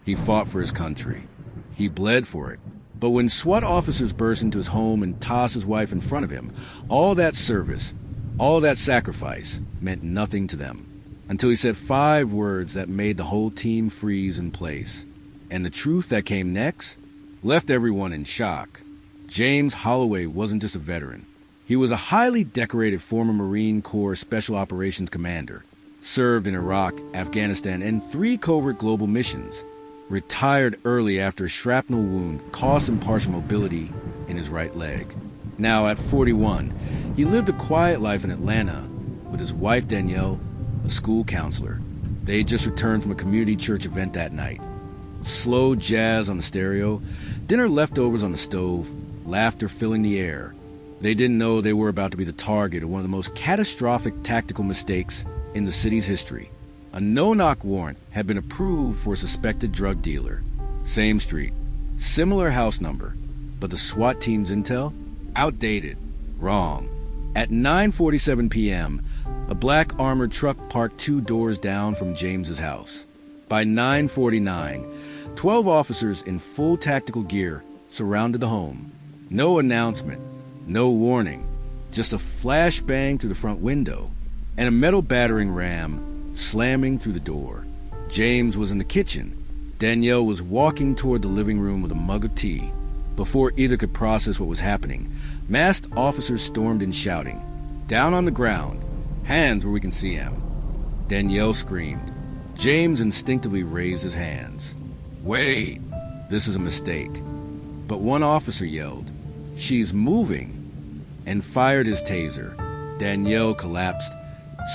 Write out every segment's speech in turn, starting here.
He fought for his country. He bled for it. But when SWAT officers burst into his home and tossed his wife in front of him, all that service, all that sacrifice meant nothing to them. Until he said 5 words that made the whole team freeze in place. And the truth that came next left everyone in shock. James Holloway wasn't just a veteran. He was a highly decorated former Marine Corps Special Operations Commander, served in Iraq, Afghanistan, and 3 covert global missions. Retired early after a shrapnel wound cost him partial mobility in his right leg. Now, at 41, he lived a quiet life in Atlanta with his wife Danielle, a school counselor. They had just returned from a community church event that night. Slow jazz on the stereo, dinner leftovers on the stove, laughter filling the air. They didn't know they were about to be the target of one of the most catastrophic tactical mistakes in the city's history. A no-knock warrant had been approved for a suspected drug dealer. Same street, similar house number, but the SWAT team's intel? Outdated. Wrong. At 9:47 p.m., a black armored truck parked 2 doors down from James's house. By 9:49, 12 officers in full tactical gear surrounded the home. No announcement, no warning, just a flashbang through the front window and a metal battering ram slamming through the door. James was in the kitchen. Danielle was walking toward the living room with a mug of tea. Before either could process what was happening, masked officers stormed in shouting, "Down on the ground! Hands where we can see them!" Danielle screamed. James instinctively raised his hands. "Wait! This is a mistake." But one officer yelled, "She's moving!" and fired his taser. Danielle collapsed,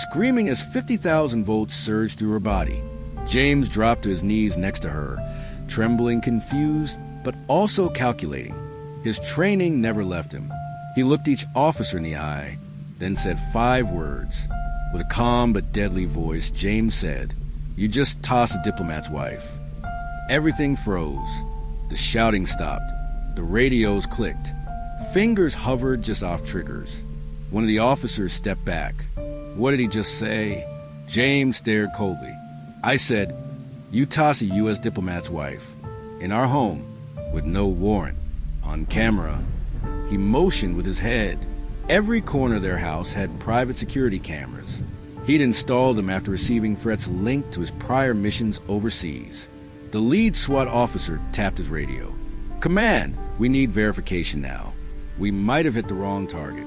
screaming as 50,000 volts surged through her body. James dropped to his knees next to her, trembling, confused, but also calculating. His training never left him. He looked each officer in the eye, then said 5 words. With a calm but deadly voice, James said, "You just tossed a diplomat's wife." Everything froze. The shouting stopped. The radios clicked. Fingers hovered just off triggers. One of the officers stepped back. What did he just say? James stared coldly. "I said, you toss a U.S. diplomat's wife in our home with no warrant, on camera." He motioned with his head. Every corner of their house had private security cameras. He'd installed them after receiving threats linked to his prior missions overseas. The lead SWAT officer tapped his radio. "Command, we need verification now. We might have hit the wrong target."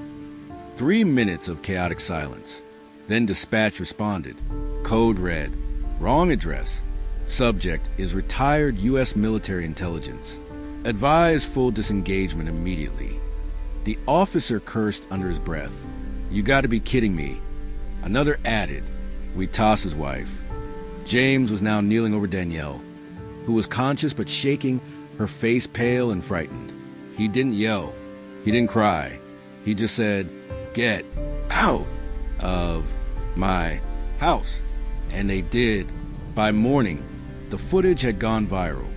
3 minutes of chaotic silence. Then dispatch responded. Code red. Wrong address. Subject is retired U.S. military intelligence. Advise full disengagement immediately. The officer cursed under his breath. "You gotta be kidding me." Another added, "We toss his wife." James was now kneeling over Danielle, who was conscious but shaking, her face pale and frightened. He didn't yell. He didn't cry. He just said, "Get out of my house." And they did. By morning, the footage had gone viral.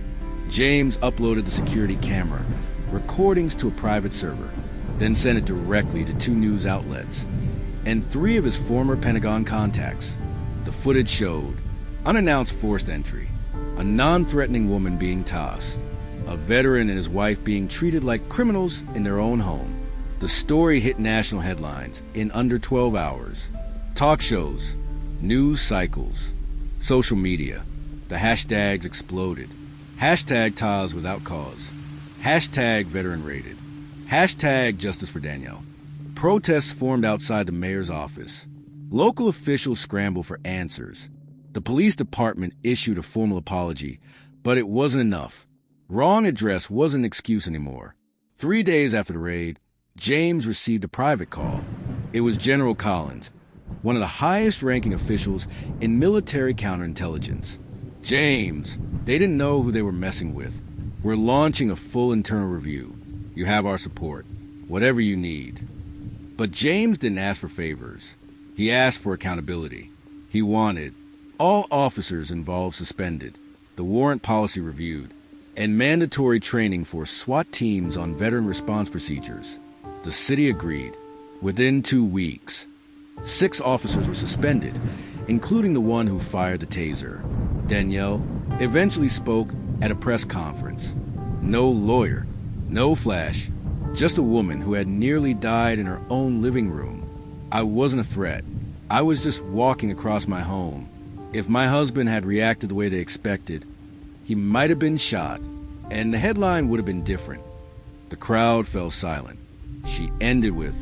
James uploaded the security camera recordings to a private server, then sent it directly to 2 news outlets and 3 of his former Pentagon contacts. The footage showed unannounced forced entry, a non-threatening woman being tossed, a veteran and his wife being treated like criminals in their own home. The story hit national headlines in under 12 hours. Talk shows, news cycles, social media. The hashtags exploded. Hashtag Taz without cause. Hashtag veteran rated. Hashtag justice for Danielle. Protests formed outside the mayor's office. Local officials scrambled for answers. The police department issued a formal apology, but it wasn't enough. Wrong address wasn't an excuse anymore. 3 days after the raid, James received a private call. It was General Collins, one of the highest-ranking officials in military counterintelligence. "James, they didn't know who they were messing with. We're launching a full internal review. You have our support. Whatever you need." But James didn't ask for favors. He asked for accountability. He wanted all officers involved suspended, the warrant policy reviewed, and mandatory training for SWAT teams on veteran response procedures. The city agreed. Within 2 weeks, 6 officers were suspended, including the one who fired the taser. Danielle, eventually spoke at a press conference. No lawyer, no flash, just a woman who had nearly died in her own living room. I wasn't a threat. I was just walking across my home. If my husband had reacted the way they expected, he might have been shot, and the headline would have been different. The crowd fell silent. She ended with,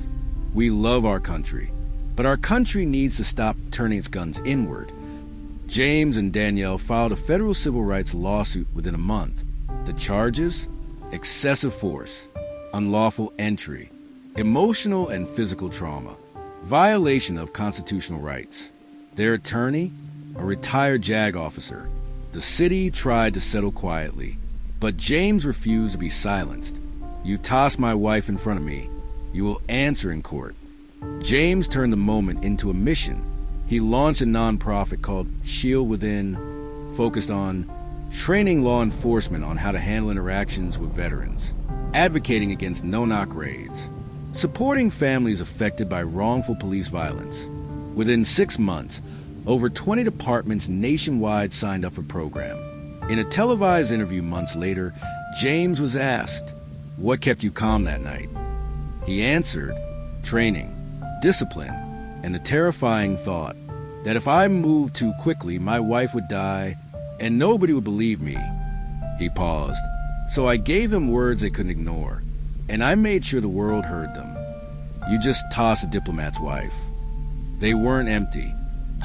"We love our country, but our country needs to stop turning its guns inward." James and Danielle filed a federal civil rights lawsuit within a month. The charges? Excessive force, unlawful entry, emotional and physical trauma, violation of constitutional rights. Their attorney? A retired JAG officer. The city tried to settle quietly, but James refused to be silenced. "You toss my wife in front of me, you will answer in court." James turned the moment into a mission. He launched a nonprofit called Shield Within, focused on training law enforcement on how to handle interactions with veterans, advocating against no-knock raids, supporting families affected by wrongful police violence. Within 6 months, over 20 departments nationwide signed up for the program. In a televised interview months later, James was asked, "What kept you calm that night?" He answered, "Training, discipline, and the terrifying thought that if I moved too quickly, my wife would die and nobody would believe me." He paused. "So I gave him words they couldn't ignore, and I made sure the world heard them. You just toss a diplomat's wife." They weren't empty.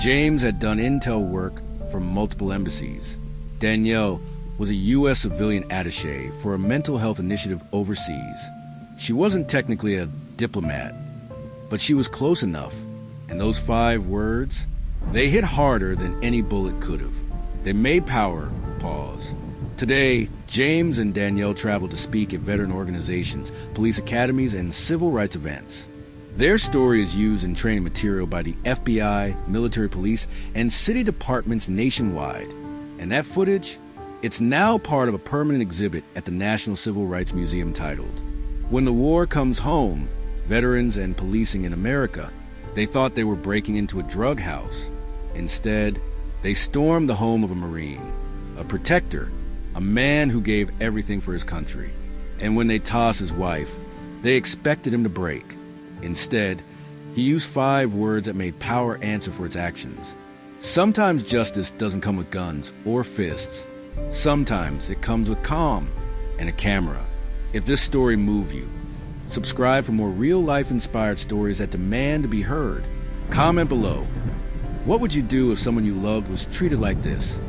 James had done intel work for multiple embassies. Danielle was a U.S. civilian attaché for a mental health initiative overseas. She wasn't technically a diplomat, but she was close enough. And those 5 words, they hit harder than any bullet could have. They made power pause. Today, James and Danielle travel to speak at veteran organizations, police academies, and civil rights events. Their story is used in training material by the FBI, military police, and city departments nationwide. And that footage, it's now part of a permanent exhibit at the National Civil Rights Museum titled, "When the War Comes Home, Veterans and Policing in America." They thought they were breaking into a drug house. Instead, they stormed the home of a Marine, a protector, a man who gave everything for his country. And when they tossed his wife, they expected him to break. Instead, he used 5 words that made power answer for its actions. Sometimes justice doesn't come with guns or fists. Sometimes it comes with calm and a camera. If this story moved you, subscribe for more real-life inspired stories that demand to be heard. Comment below. What would you do if someone you loved was treated like this?